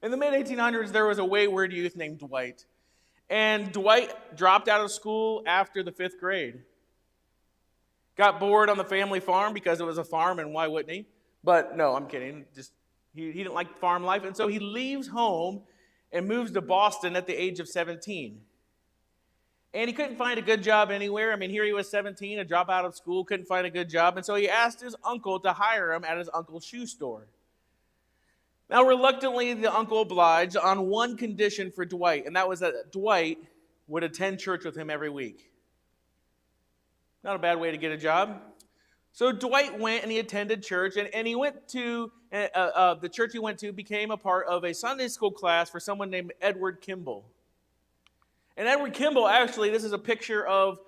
In the mid-1800s, there was a wayward youth named Dwight. And Dwight dropped out of school after the 5th grade. Got bored on the family farm because it was a farm, and why wouldn't he? But no, I'm kidding. He didn't like farm life, and so he leaves home and moves to Boston at the age of 17. And he couldn't find a good job anywhere. I mean, here he was 17, a drop out of school, couldn't find a good job, and so he asked his uncle to hire him at his uncle's shoe store. Now, reluctantly, the uncle obliged on one condition for Dwight, and that was that Dwight would attend church with him every week. Not a bad way to get a job. So Dwight went and he attended church, and he went to, the church he went to became a part of a Sunday school class for someone named Edward Kimball. And Edward Kimball, actually, this is a picture of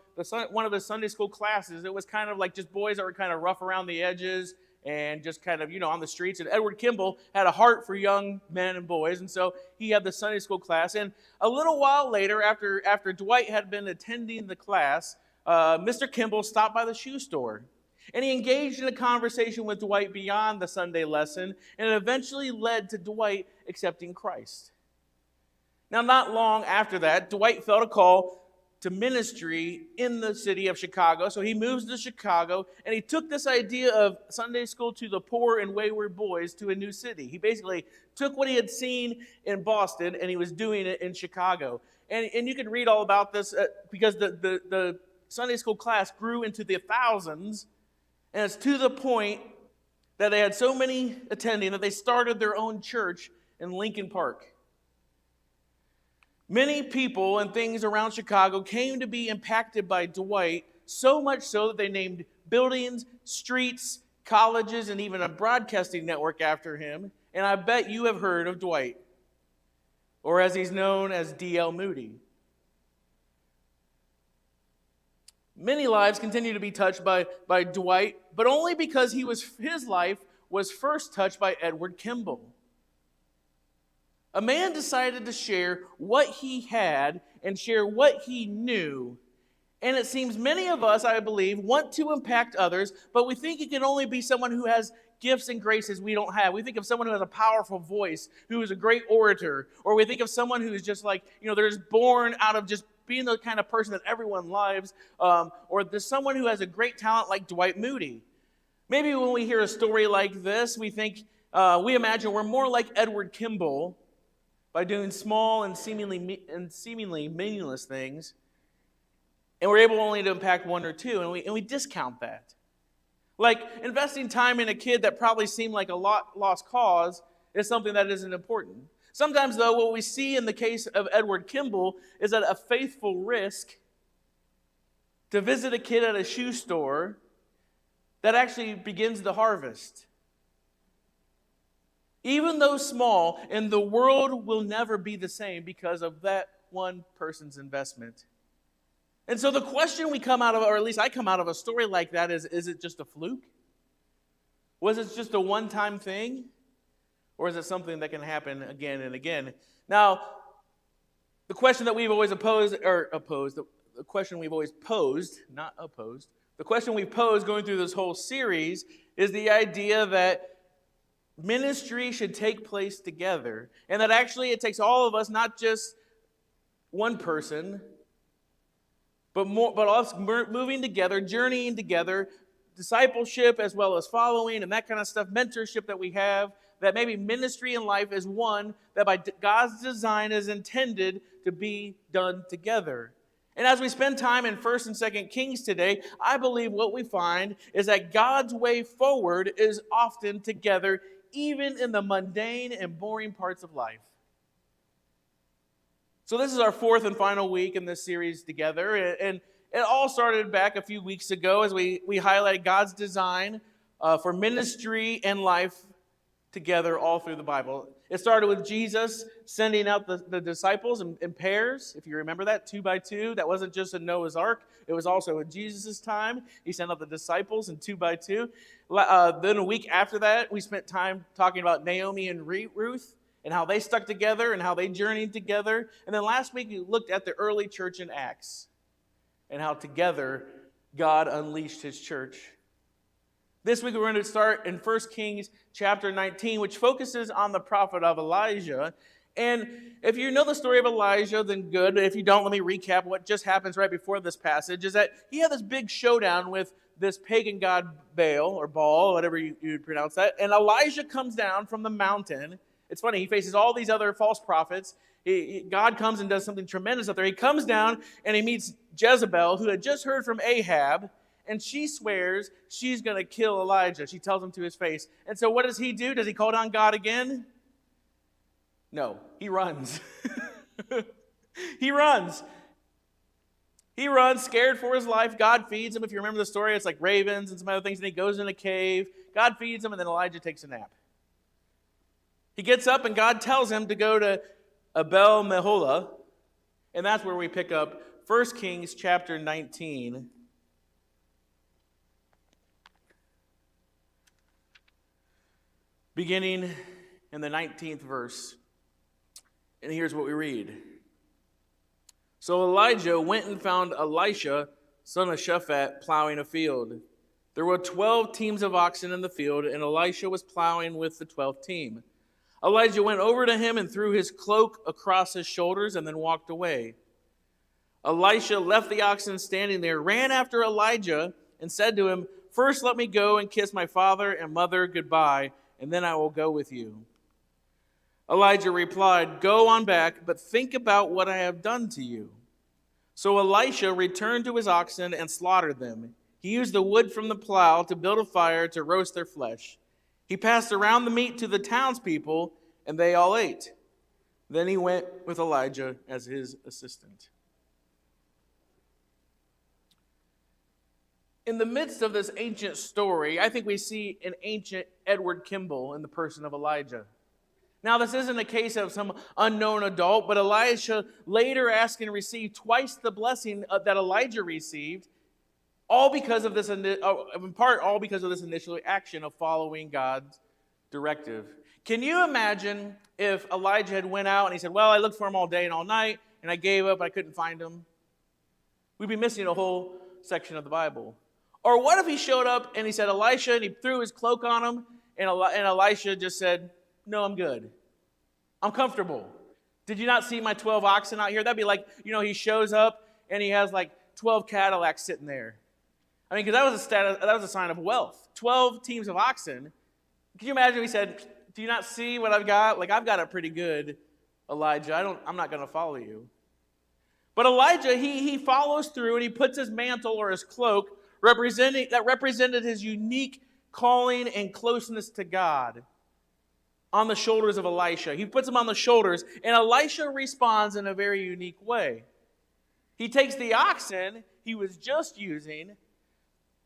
one of the Sunday school classes. It was kind of like just boys that were kind of rough around the edges and just kind of, on the streets. And Edward Kimball had a heart for young men and boys, and so he had the Sunday school class. And a little while later, after Dwight had been attending the class, Mr. Kimball stopped by the shoe store. And he engaged in a conversation with Dwight beyond the Sunday lesson, and it eventually led to Dwight accepting Christ. Now, not long after that, Dwight felt a call to ministry in the city of Chicago. So he moves to Chicago, and he took this idea of Sunday school to the poor and wayward boys to a new city. He basically took what he had seen in Boston, and he was doing it in Chicago. And you can read all about this because the Sunday school class grew into the thousands, and it's to the point that they had so many attending that they started their own church in Lincoln Park. Many people and things around Chicago came to be impacted by Dwight, so much so that they named buildings, streets, colleges, and even a broadcasting network after him. And I bet you have heard of Dwight, or as he's known as D.L. Moody. Many lives continue to be touched by Dwight, but only because his life was first touched by Edward Kimball. A man decided to share what he had and share what he knew. And it seems many of us, I believe, want to impact others, but we think it can only be someone who has gifts and graces we don't have. We think of someone who has a powerful voice, who is a great orator, or we think of someone who is just like, they're just born out of just being the kind of person that everyone loves, or there's someone who has a great talent like Dwight Moody. Maybe when we hear a story like this, we imagine we're more like Edward Kimball, by doing small and seemingly meaningless things, and we're able only to impact one or two, and we discount that. Like investing time in a kid that probably seemed like a lost cause is something that isn't important. Sometimes, though, what we see in the case of Edward Kimball is that a faithful risk to visit a kid at a shoe store that actually begins the harvest. Even though small, and the world will never be the same because of that one person's investment. And so the question we come out of, or at least I come out of a story like that is it just a fluke? Was it just a one-time thing? Or is it something that can happen again and again? Now, the question that we've always the question we've always posed, not opposed, the question we've posed going through this whole series is the idea that ministry should take place together, and that actually it takes all of us, not just one person, but us moving together, journeying together, discipleship as well as following and that kind of stuff, mentorship that we have, that maybe ministry in life is one that by God's design is intended to be done together. And as we spend time in 1st and 2nd Kings today, I believe what we find is that God's way forward is often together, even in the mundane and boring parts of life. So this is our 4th and final week in this series together, and it all started back a few weeks ago as we highlighted God's design for ministry and life together all through the Bible. It started with Jesus sending out the disciples in pairs, if you remember that, 2 by 2. That wasn't just in Noah's Ark. It was also in Jesus' time. He sent out the disciples in 2 by 2. Then a week after that, we spent time talking about Naomi and Ruth and how they stuck together and how they journeyed together. And then last week, we looked at the early church in Acts and how together God unleashed his church. This week we're going to start in 1 Kings chapter 19, which focuses on the prophet of Elijah. And if you know the story of Elijah, then good. But if you don't, let me recap what just happens right before this passage, is that he had this big showdown with this pagan god Baal, or Baal, whatever you would pronounce that. And Elijah comes down from the mountain. It's funny, he faces all these other false prophets. God comes and does something tremendous up there. He comes down and he meets Jezebel, who had just heard from Ahab, and she swears she's going to kill Elijah. She tells him to his face. And so what does he do? Does he call down God again? No, he runs. He runs. He runs, scared for his life. God feeds him. If you remember the story, it's like ravens and some other things. And he goes in a cave. God feeds him, and then Elijah takes a nap. He gets up, and God tells him to go to Abel Meholah. And that's where we pick up 1 Kings chapter 19. Beginning in the 19th verse. And here's what we read. So Elijah went and found Elisha, son of Shaphat, plowing a field. There were 12 teams of oxen in the field, and Elisha was plowing with the 12th team. Elijah went over to him and threw his cloak across his shoulders and then walked away. Elisha left the oxen standing there, ran after Elijah, and said to him, "First let me go and kiss my father and mother goodbye, and then I will go with you." Elijah replied, "Go on back, but think about what I have done to you." So Elisha returned to his oxen and slaughtered them. He used the wood from the plow to build a fire to roast their flesh. He passed around the meat to the townspeople, and they all ate. Then he went with Elijah as his assistant. In the midst of this ancient story, I think we see an ancient Edward Kimball in the person of Elijah. Now, this isn't a case of some unknown adult, but Elisha later asked and received twice the blessing that Elijah received, all because of this, in part, all because of this initial action of following God's directive. Can you imagine if Elijah had went out and he said, "Well, I looked for him all day and all night, and I gave up, I couldn't find him"? We'd be missing a whole section of the Bible. Or what if he showed up and he said, Elisha, and he threw his cloak on him, and Elisha just said, "No, I'm good. I'm comfortable. Did you not see my 12 oxen out here?" That'd be like, he shows up and he has like 12 Cadillacs sitting there. I mean, because that was a sign of wealth. 12 teams of oxen. Can you imagine if he said, "Do you not see what I've got? Like, I've got it pretty good, Elijah. I'm not going to follow you." But Elijah, he follows through and he puts his mantle or his cloak that represented his unique calling and closeness to God on the shoulders of Elisha. He puts them on the shoulders, and Elisha responds in a very unique way. He takes the oxen he was just using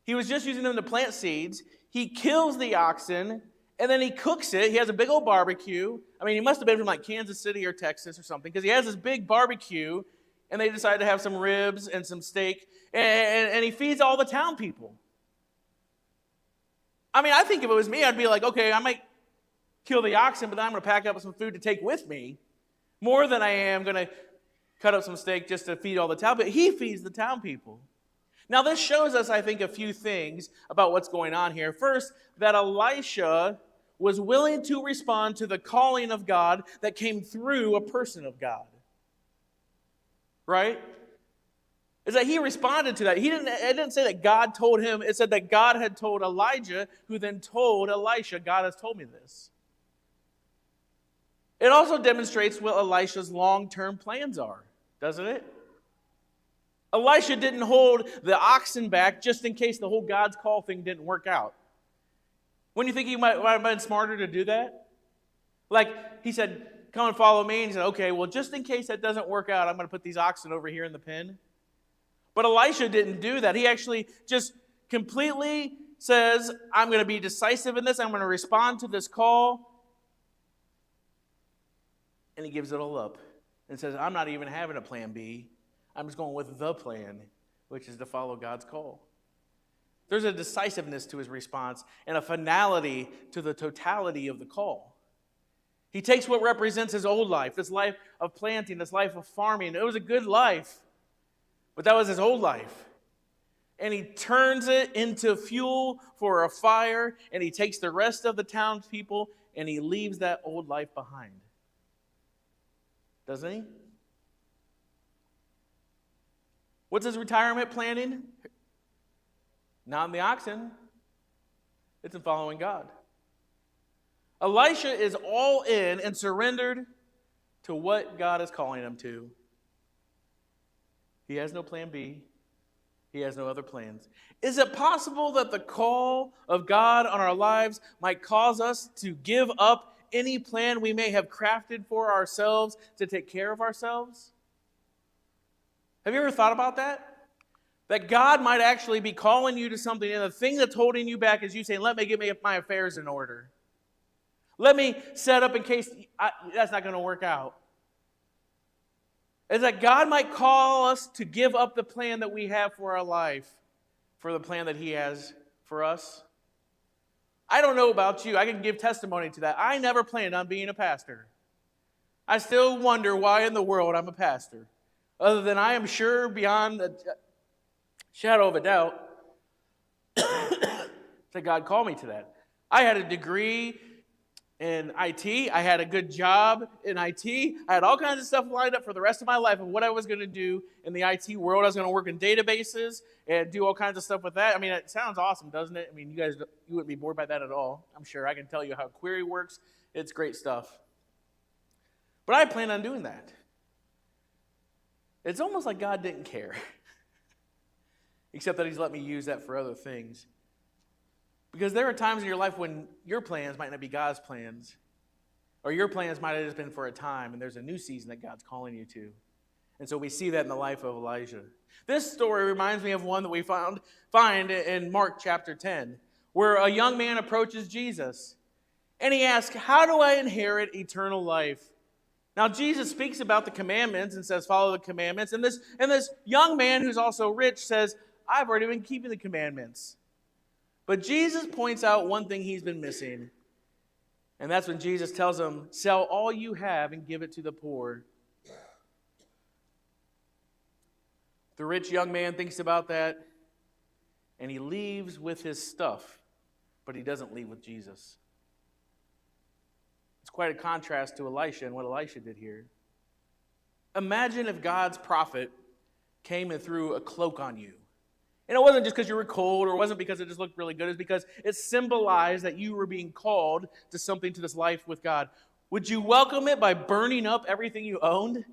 them to plant seeds. He kills the oxen, and then he cooks it. He has a big old barbecue. I mean, he must have been from like Kansas City or Texas or something, because he has this big barbecue, and they decide to have some ribs and some steak, and he feeds all the town people. I mean, I think if it was me, I'd be like, okay, I might kill the oxen, but then I'm going to pack up some food to take with me, more than I am going to cut up some steak just to feed all the town. But he feeds the town people. Now, this shows us, I think, a few things about what's going on here. First, that Elisha was willing to respond to the calling of God that came through a person of God. Right? Is that he responded to that. It didn't say that God told him. It said that God had told Elijah, who then told Elisha, "God has told me this." It also demonstrates what Elisha's long-term plans are, doesn't it? Elisha didn't hold the oxen back just in case the whole God's call thing didn't work out. Wouldn't you think he might have been smarter to do that? Like, he said, "Come and follow me." And he said, "Okay, well, just in case that doesn't work out, I'm going to put these oxen over here in the pen." But Elisha didn't do that. He actually just completely says, "I'm going to be decisive in this. I'm going to respond to this call." And he gives it all up and says, "I'm not even having a plan B. I'm just going with the plan, which is to follow God's call." There's a decisiveness to his response and a finality to the totality of the call. He takes what represents his old life, this life of planting, this life of farming. It was a good life, but that was his old life. and he turns it into fuel for a fire, and he takes the rest of the townspeople, and he leaves that old life behind. Doesn't he? What's his retirement planning? Not in the oxen. It's in following God. Elisha is all in and surrendered to what God is calling him to. He has no plan B. He has no other plans. Is it possible that the call of God on our lives might cause us to give up any plan we may have crafted for ourselves to take care of ourselves? Have you ever thought about that? That God might actually be calling you to something, and the thing that's holding you back is you saying, let me get my affairs in order. Let me set up in case that's not going to work out. Is that God might call us to give up the plan that we have for our life for the plan that He has for us. I don't know about you. I can give testimony to that. I never planned on being a pastor. I still wonder why in the world I'm a pastor. Other than I am sure beyond a shadow of a doubt that God called me to that. I had a degree in IT. I had a good job in IT. I had all kinds of stuff lined up for the rest of my life of what I was going to do in the IT world. I was going to work in databases and do all kinds of stuff with that. I mean, it sounds awesome, doesn't it? I mean, you wouldn't be bored by that at all. I'm sure I can tell you how query works. It's great stuff. But I plan on doing that. It's almost like God didn't care, except that He's let me use that for other things. Because there are times in your life when your plans might not be God's plans, or your plans might have just been for a time, and there's a new season that God's calling you to. And so we see that in the life of Elijah. This story reminds me of one that we find in Mark chapter 10, where a young man approaches Jesus, and he asks, how do I inherit eternal life? Now, Jesus speaks about the commandments and says, follow the commandments. And this young man who's also rich says, I've already been keeping the commandments. But Jesus points out one thing he's been missing. And that's when Jesus tells him, sell all you have and give it to the poor. The rich young man thinks about that, and he leaves with his stuff, but he doesn't leave with Jesus. It's quite a contrast to Elisha and what Elisha did here. Imagine if God's prophet came and threw a cloak on you. And it wasn't just because you were cold, or it wasn't because it just looked really good. It's because it symbolized that you were being called to something, to this life with God. Would you welcome it by burning up everything you owned?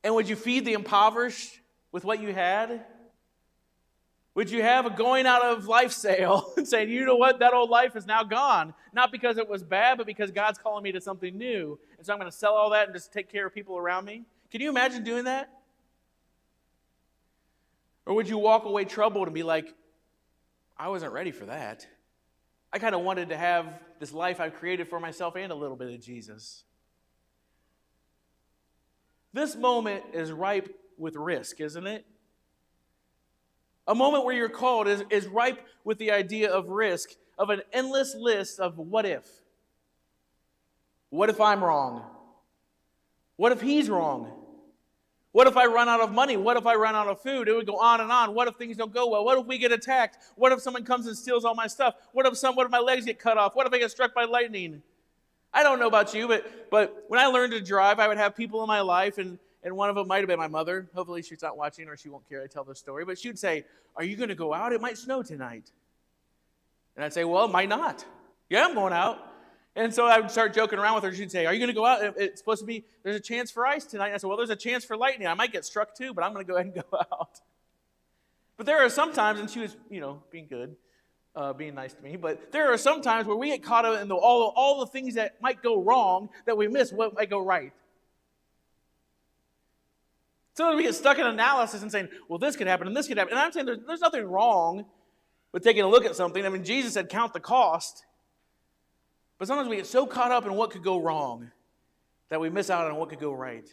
And would you feed the impoverished with what you had? Would you have a going out of life sale and saying, you know what, that old life is now gone. Not because it was bad, but because God's calling me to something new. And so I'm going to sell all that and just take care of people around me. Can you imagine doing that? Or would you walk away troubled and be like, I wasn't ready for that. I kind of wanted to have this life I've created for myself and a little bit of Jesus. This moment is ripe with risk, isn't it? A moment where you're called is ripe with the idea of risk, of an endless list of what if. What if I'm wrong? What if he's wrong? What if I run out of money? What if I run out of food? It would go on and on. What if things don't go well? What if we get attacked? What if someone comes and steals all my stuff? What if my legs get cut off? What if I get struck by lightning? I don't know about you, but when I learned to drive, I would have people in my life, and one of them might have been my mother. Hopefully she's not watching or she won't care I tell this story. But she would say, are you going to go out? It might snow tonight. And I'd say, well, it might not. Yeah, I'm going out. And so I would start joking around with her. She'd say, are you going to go out? It's supposed to be, there's a chance for ice tonight. And I said, well, there's a chance for lightning. I might get struck too, but I'm going to go ahead and go out. But there are some times, and she was, being good, being nice to me, but there are some times where we get caught up in all the things that might go wrong that we miss what might go right. So we get stuck in analysis and saying, well, this could happen and this could happen. And I'm saying there's nothing wrong with taking a look at something. I mean, Jesus said, count the cost. But sometimes we get so caught up in what could go wrong that we miss out on what could go right.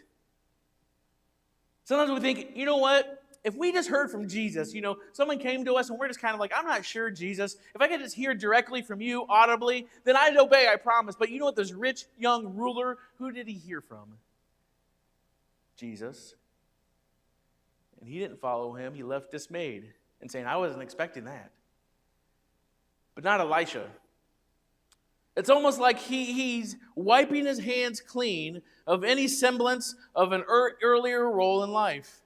Sometimes we think, you know what? If we just heard from Jesus, someone came to us and we're just kind of like, I'm not sure, Jesus. If I could just hear directly from you audibly, then I'd obey, I promise. But you know what? This rich young ruler, who did he hear from? Jesus. And he didn't follow him. He left dismayed and saying, I wasn't expecting that. But not Elisha. It's almost like he's wiping his hands clean of any semblance of an earlier role in life.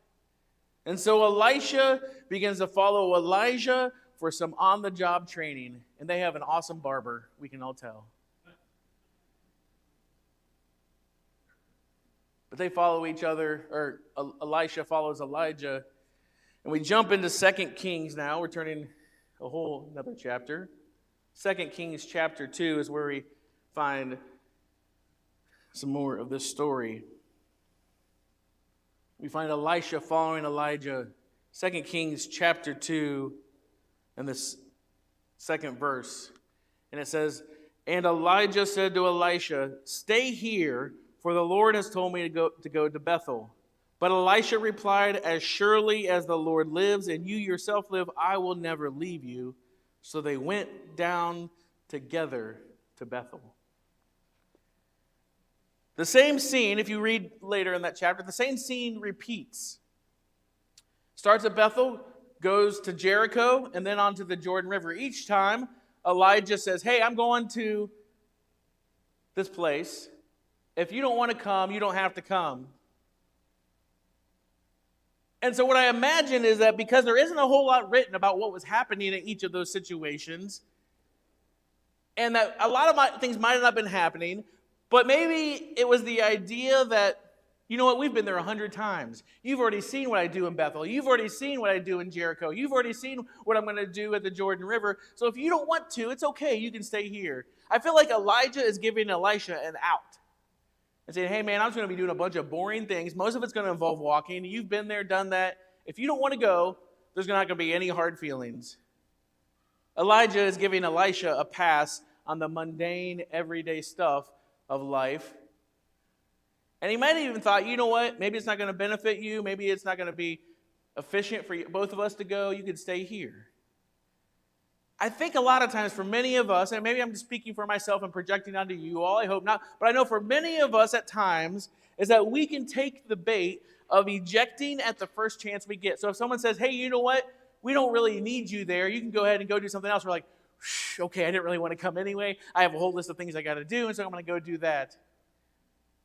And so Elisha begins to follow Elijah for some on-the-job training. And they have an awesome barber, we can all tell. But they follow each other, or Elisha follows Elijah. And we jump into 2 Kings now. We're turning a whole another chapter. 2 Kings chapter 2 is where we find some more of this story. We find Elisha following Elijah. 2 Kings chapter 2 and this second verse. And it says, And Elijah said to Elisha, Stay here, for the Lord has told me to go to Bethel. But Elisha replied, As surely as the Lord lives and you yourself live, I will never leave you. So they went down together to Bethel. The same scene, if you read later in that chapter, the same scene repeats. Starts at Bethel, goes to Jericho, and then on to the Jordan River. Each time, Elijah says, Hey, I'm going to this place. If you don't want to come, you don't have to come. And so what I imagine is that because there isn't a whole lot written about what was happening in each of those situations, and that a lot of things might have not been happening, but maybe it was the idea that, you know what, we've been there 100 times. You've already seen what I do in Bethel. You've already seen what I do in Jericho. You've already seen what I'm going to do at the Jordan River. So if you don't want to, it's okay. You can stay here. I feel like Elijah is giving Elisha an out. And saying, hey, man, I'm just going to be doing a bunch of boring things. Most of it's going to involve walking. You've been there, done that. If you don't want to go, there's not going to be any hard feelings. Elijah is giving Elisha a pass on the mundane, everyday stuff of life. And he might have even thought, you know what? Maybe it's not going to benefit you. Maybe it's not going to be efficient for both of us to go. You could stay here. I think a lot of times for many of us, and maybe I'm just speaking for myself and projecting onto you all, I hope not, but I know for many of us at times is that we can take the bait of ejecting at the first chance we get. So if someone says, hey, you know what? We don't really need you there. You can go ahead and go do something else. We're like, okay, I didn't really want to come anyway. I have a whole list of things I got to do, and so I'm going to go do that.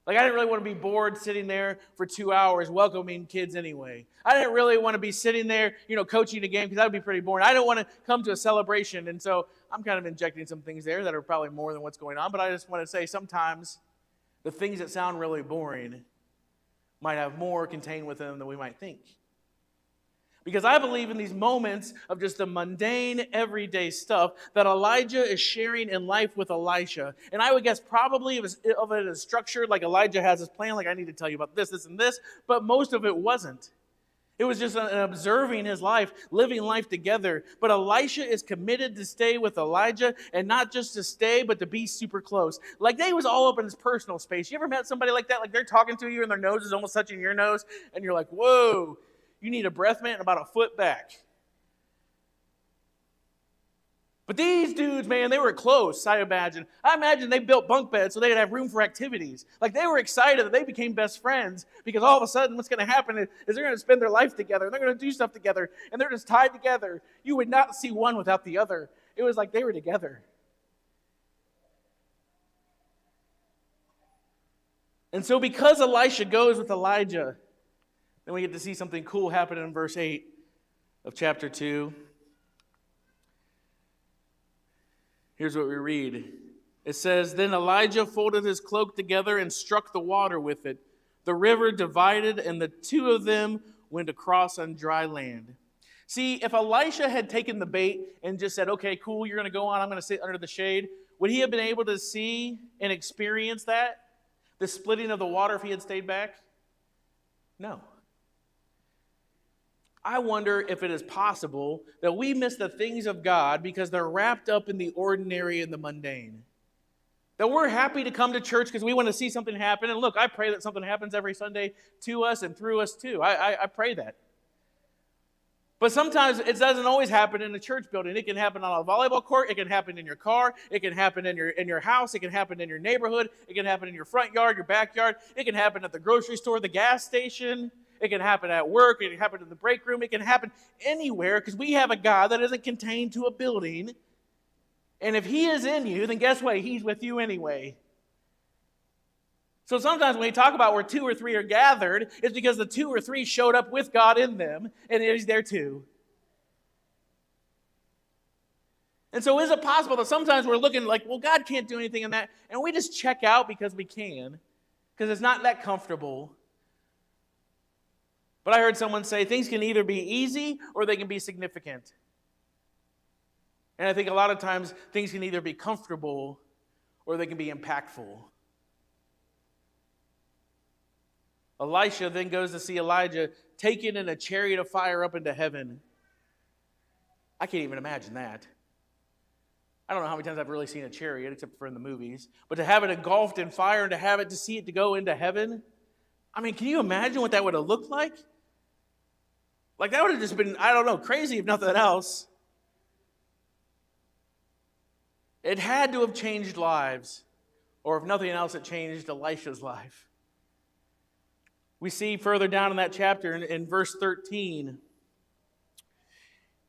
Like, I didn't really want to be bored sitting there for 2 hours welcoming kids anyway. I didn't really want to be sitting there, coaching a game because that would be pretty boring. I don't want to come to a celebration. And so I'm kind of injecting some things there that are probably more than what's going on. But I just want to say sometimes the things that sound really boring might have more contained within them than we might think. Because I believe in these moments of just the mundane, everyday stuff that Elijah is sharing in life with Elisha. And I would guess probably of it is structured like Elijah has his plan, like I need to tell you about this, this, and this. But most of it wasn't. It was just an observing his life, living life together. But Elisha is committed to stay with Elijah, and not just to stay, but to be super close. Like they was all up in his personal space. You ever met somebody like that? Like they're talking to you and their nose is almost touching your nose, and you're like, whoa. You need a breath mint about a foot back. But these dudes, man, they were close, I imagine. I imagine they built bunk beds so they could have room for activities. Like they were excited that they became best friends because all of a sudden what's going to happen is they're going to spend their life together. And they're going to do stuff together. And they're just tied together. You would not see one without the other. It was like they were together. And so because Elisha goes with Elijah, then we get to see something cool happen in verse 8 of chapter 2. Here's what we read. It says, Then Elijah folded his cloak together and struck the water with it. The river divided, and the two of them went across on dry land. See, if Elisha had taken the bait and just said, okay, cool, you're going to go on, I'm going to sit under the shade, would he have been able to see and experience that? The splitting of the water if he had stayed back? No. I wonder if it is possible that we miss the things of God because they're wrapped up in the ordinary and the mundane. That we're happy to come to church because we want to see something happen. And look, I pray that something happens every Sunday to us and through us too. I pray that. But sometimes it doesn't always happen in a church building. It can happen on a volleyball court. It can happen in your car. It can happen in your house. It can happen in your neighborhood. It can happen in your front yard, your backyard. It can happen at the grocery store, the gas station. It can happen at work. It can happen in the break room. It can happen anywhere because we have a God that isn't contained to a building. And if he is in you, then guess what? He's with you anyway. So sometimes when we talk about where 2 or 3 are gathered, it's because the 2 or 3 showed up with God in them, and he's there too. And so is it possible that sometimes we're looking like, well, God can't do anything in that, and we just check out because we can, because it's not that comfortable. But I heard someone say things can either be easy or they can be significant. And I think a lot of times things can either be comfortable or they can be impactful. Elisha then goes to see Elijah taken in a chariot of fire up into heaven. I can't even imagine that. I don't know how many times I've really seen a chariot, except for in the movies. But to have it engulfed in fire and to see it to go into heaven, I mean, can you imagine what that would have looked like? Like that would have just been, I don't know, crazy if nothing else. It had to have changed lives. Or if nothing else, it changed Elisha's life. We see further down in that chapter in verse 13.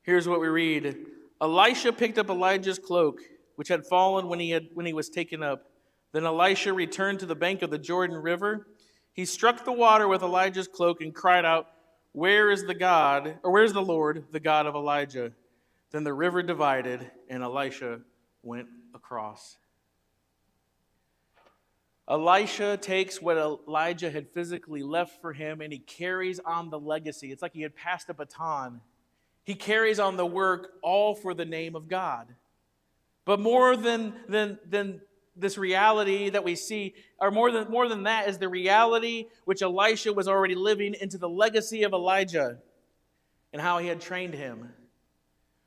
Here's what we read. Elisha picked up Elijah's cloak, which had fallen when he was taken up. Then Elisha returned to the bank of the Jordan River. He struck the water with Elijah's cloak and cried out, where's the Lord, the God of Elijah? Then the river divided, and Elisha went across. Elisha takes what Elijah had physically left for him, and he carries on the legacy. It's like he had passed a baton. He carries on the work all for the name of God. But more than this reality that we see, or more than that, is the reality which Elisha was already living into the legacy of Elijah and how he had trained him.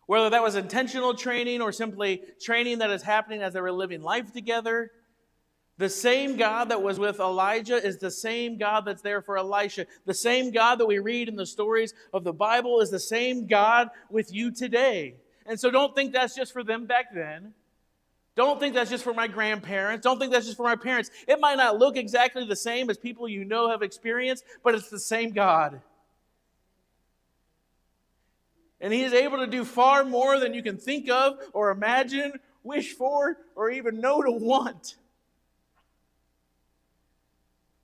Whether that was intentional training or simply training that is happening as they were living life together, the same God that was with Elijah is the same God that's there for Elisha. The same God that we read in the stories of the Bible is the same God with you today. And so don't think that's just for them back then. Don't think that's just for my grandparents. Don't think that's just for my parents. It might not look exactly the same as people you know have experienced, but it's the same God. And he is able to do far more than you can think of or imagine, wish for, or even know to want.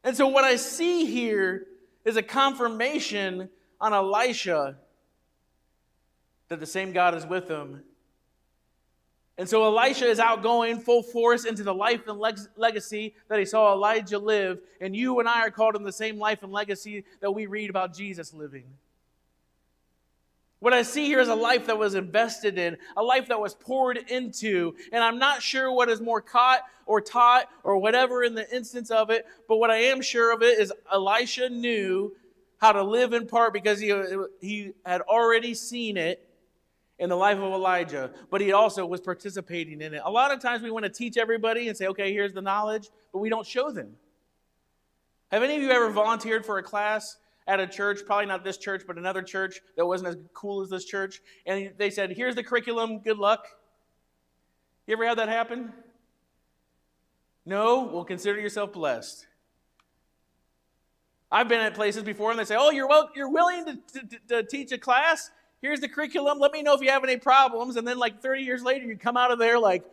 And so what I see here is a confirmation on Elisha that the same God is with him. And so Elisha is outgoing full force into the life and legacy that he saw Elijah live. And you and I are called in the same life and legacy that we read about Jesus living. What I see here is a life that was invested in, a life that was poured into, and I'm not sure what is more caught or taught or whatever in the instance of it, but what I am sure of it is Elisha knew how to live in part because he had already seen it in the life of Elijah, but he also was participating in it. A lot of times we want to teach everybody and say, okay, here's the knowledge, but we don't show them. Have any of you ever volunteered for a class at a church, probably not this church, but another church that wasn't as cool as this church, and they said, here's the curriculum, good luck? You ever had that happen? No? Well, consider yourself blessed. I've been at places before, and they say, oh, you're willing to teach a class? Here's the curriculum. Let me know if you have any problems. And then like 30 years later, you come out of there like,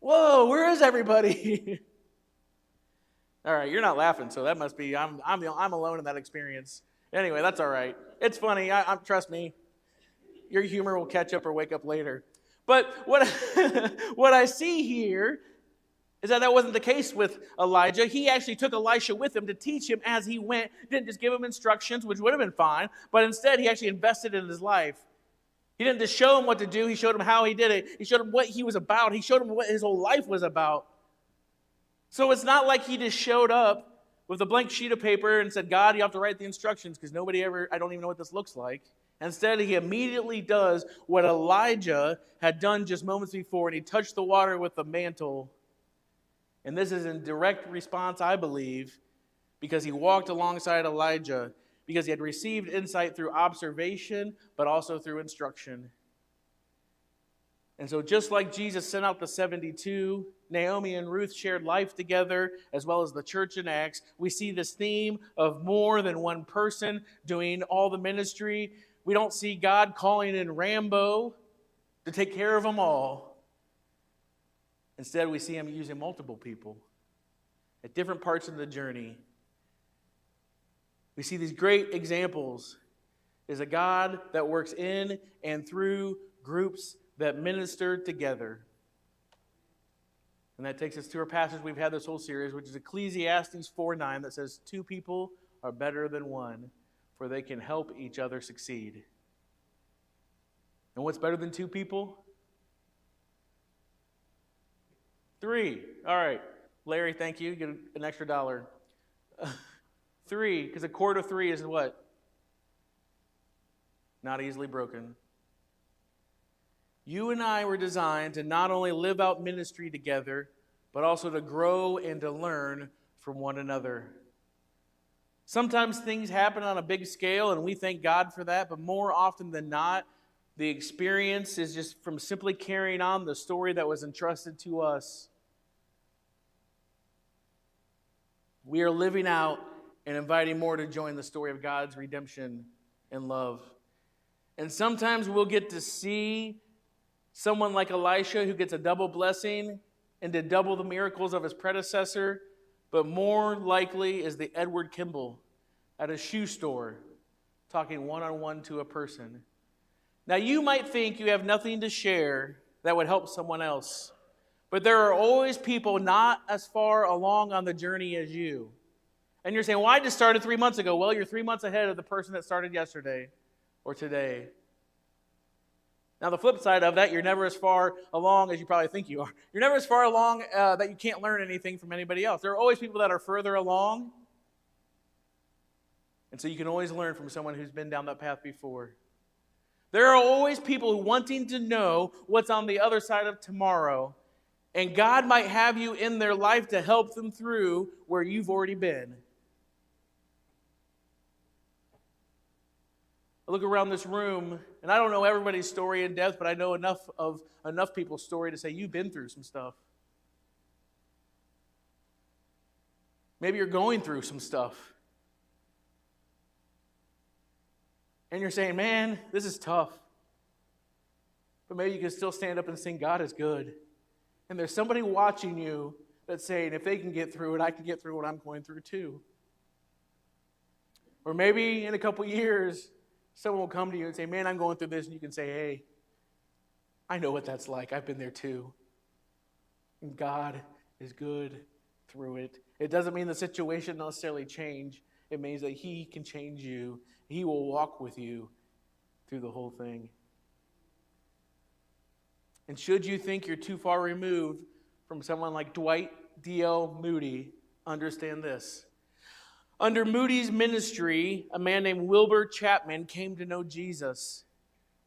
whoa, where is everybody? All right, you're not laughing, so that must be, I'm alone in that experience. Anyway, that's all right. It's funny. Trust me. Your humor will catch up or wake up later. But what I see here is that wasn't the case with Elijah. He actually took Elisha with him to teach him as he went. Didn't just give him instructions, which would have been fine, but instead he actually invested in his life. He didn't just show him what to do. He showed him how he did it. He showed him what he was about. He showed him what his whole life was about. So it's not like he just showed up with a blank sheet of paper and said, God, you have to write the instructions because I don't even know what this looks like. Instead, he immediately does what Elijah had done just moments before, and he touched the water with the mantle. And this is in direct response, I believe, because he walked alongside Elijah, because he had received insight through observation, but also through instruction. And so just like Jesus sent out the 72, Naomi and Ruth shared life together, as well as the church in Acts. We see this theme of more than one person doing all the ministry. We don't see God calling in Rambo to take care of them all. Instead, we see him using multiple people at different parts of the journey. We see these great examples. Is a God that works in and through groups that minister together. And that takes us to our passage we've had this whole series, which is Ecclesiastes 4:9, that says, 2 people are better than one, for they can help each other succeed. And what's better than 2 people? 3. All right. Larry, thank you. Get an extra $1. 3, because a cord of 3 is what? Not easily broken. You and I were designed to not only live out ministry together, but also to grow and to learn from one another. Sometimes things happen on a big scale, and we thank God for that, but more often than not, the experience is just from simply carrying on the story that was entrusted to us. We are living out and inviting more to join the story of God's redemption and love. And sometimes we'll get to see someone like Elisha who gets a double blessing and did double the miracles of his predecessor, but more likely is the Edward Kimball at a shoe store talking one-on-one to a person. Now you might think you have nothing to share that would help someone else, but there are always people not as far along on the journey as you. And you're saying, well, I just started 3 months ago. Well, you're 3 months ahead of the person that started yesterday or today. Now, the flip side of that, you're never as far along as you probably think you are. You're never as far along that you can't learn anything from anybody else. There are always people that are further along. And so you can always learn from someone who's been down that path before. There are always people wanting to know what's on the other side of tomorrow. And God might have you in their life to help them through where you've already been. I look around this room, and I don't know everybody's story in depth, but I know enough people's story to say you've been through some stuff. Maybe you're going through some stuff. And you're saying, man, this is tough. But maybe you can still stand up and sing, God is good. And there's somebody watching you that's saying, if they can get through it, I can get through what I'm going through too. Or maybe in a couple years, someone will come to you and say, man, I'm going through this. And you can say, hey, I know what that's like. I've been there too. And God is good through it. It doesn't mean the situation necessarily change. It means that He can change you. He will walk with you through the whole thing. And should you think you're too far removed from someone like Dwight D.L. Moody, understand this. Under Moody's ministry, a man named Wilbur Chapman came to know Jesus.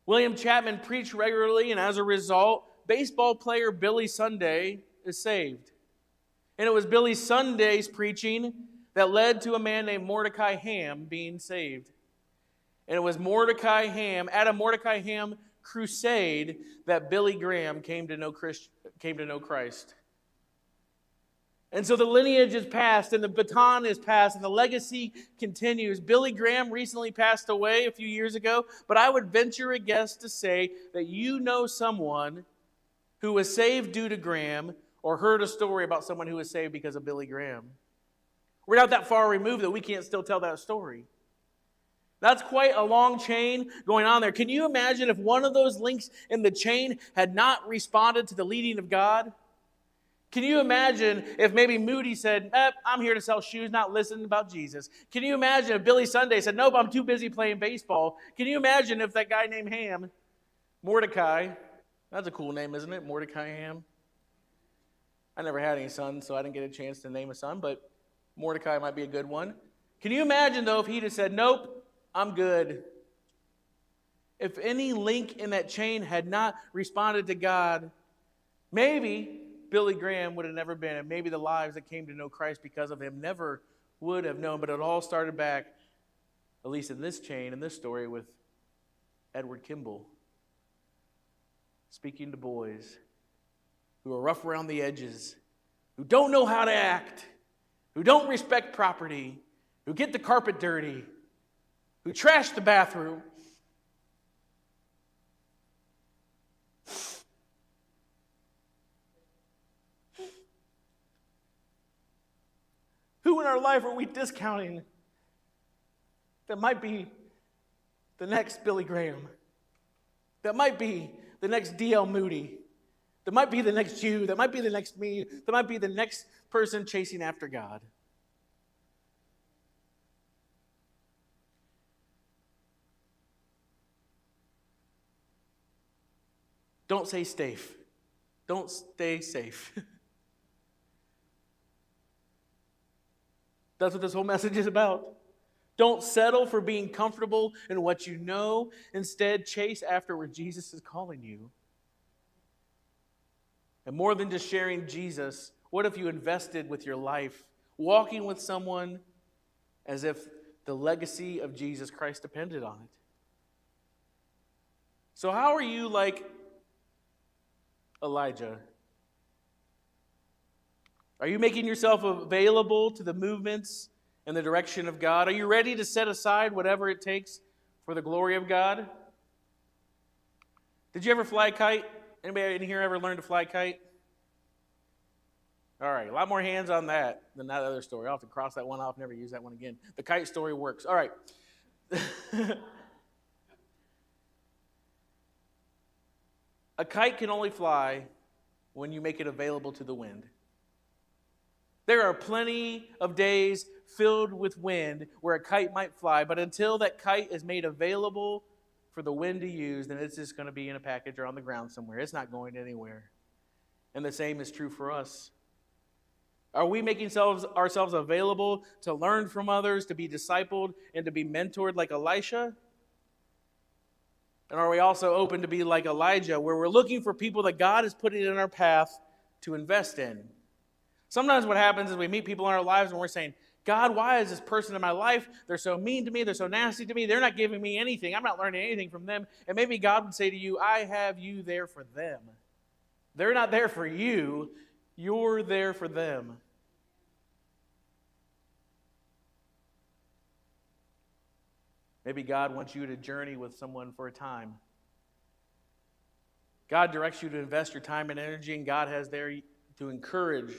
William Chapman preached regularly, and as a result, baseball player Billy Sunday is saved. And it was Billy Sunday's preaching that led to a man named Mordecai Ham being saved. And it was at a Mordecai Ham crusade that Billy Graham came to know Christ. And so the lineage is passed, and the baton is passed, and the legacy continues. Billy Graham recently passed away a few years ago, but I would venture a guess to say that you know someone who was saved due to Graham, or heard a story about someone who was saved because of Billy Graham. We're not that far removed that we can't still tell that story. That's quite a long chain going on there. Can you imagine if one of those links in the chain had not responded to the leading of God? Can you imagine if maybe Moody said, I'm here to sell shoes, not listen about Jesus? Can you imagine if Billy Sunday said, nope, I'm too busy playing baseball? Can you imagine if that guy named Ham, Mordecai, that's a cool name, isn't it? Mordecai Ham. I never had any sons, so I didn't get a chance to name a son, but Mordecai might be a good one. Can you imagine, though, if he'd have said, nope, I'm good? If any link in that chain had not responded to God, maybe Billy Graham would have never been, and maybe the lives that came to know Christ because of him never would have known. But it all started back, at least in this chain, in this story, with Edward Kimball. speaking to boys who are rough around the edges, who don't know how to act, who don't respect property, who get the carpet dirty, who trash the bathroom. Who in our life are we discounting that might be the next Billy Graham, that might be the next D.L. Moody, that might be the next you, that might be the next me, that might be the next person chasing after God? Don't stay safe. Don't stay safe. That's what this whole message is about. Don't settle for being comfortable in what you know. Instead, chase after where Jesus is calling you. And more than just sharing Jesus, what if you invested with your life, walking with someone as if the legacy of Jesus Christ depended on it? So how are you like Elijah? Are you making yourself available to the movements and the direction of God? Are you ready to set aside whatever it takes for the glory of God? Did you ever fly a kite? Anybody in here ever learn to fly a kite? All right, a lot more hands on that than that other story. I'll have to cross that one off, never use that one again. The kite story works. All right. A kite can only fly when you make it available to the wind. There are plenty of days filled with wind where a kite might fly, but until that kite is made available for the wind to use, then it's just going to be in a package or on the ground somewhere. It's not going anywhere. And the same is true for us. Are we making ourselves available to learn from others, to be discipled, and to be mentored like Elisha? And are we also open to be like Elijah, where we're looking for people that God is putting in our path to invest in? Sometimes what happens is we meet people in our lives and we're saying, God, why is this person in my life? They're so mean to me. They're so nasty to me. They're not giving me anything. I'm not learning anything from them. And maybe God would say to you, I have you there for them. They're not there for you. You're there for them. Maybe God wants you to journey with someone for a time. God directs you to invest your time and energy, and God has there to encourage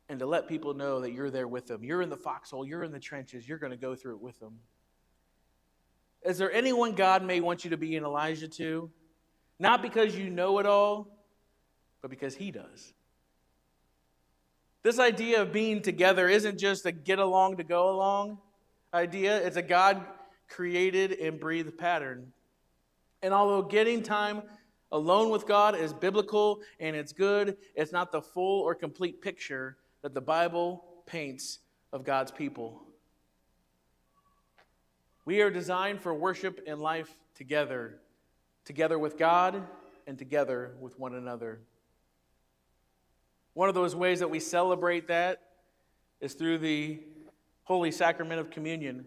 and to let people know that you're there with them. You're in the foxhole. You're in the trenches. You're going to go through it with them. Is there anyone God may want you to be an Elijah to? Not because you know it all, but because He does. This idea of being together isn't just a get along to go along idea. It's a God-created and breathed pattern. And although getting time alone with God is biblical and it's good, it's not the full or complete picture that the Bible paints of God's people. We are designed for worship and life together, together with God and together with one another. One of those ways that we celebrate that is through the Holy Sacrament of Communion.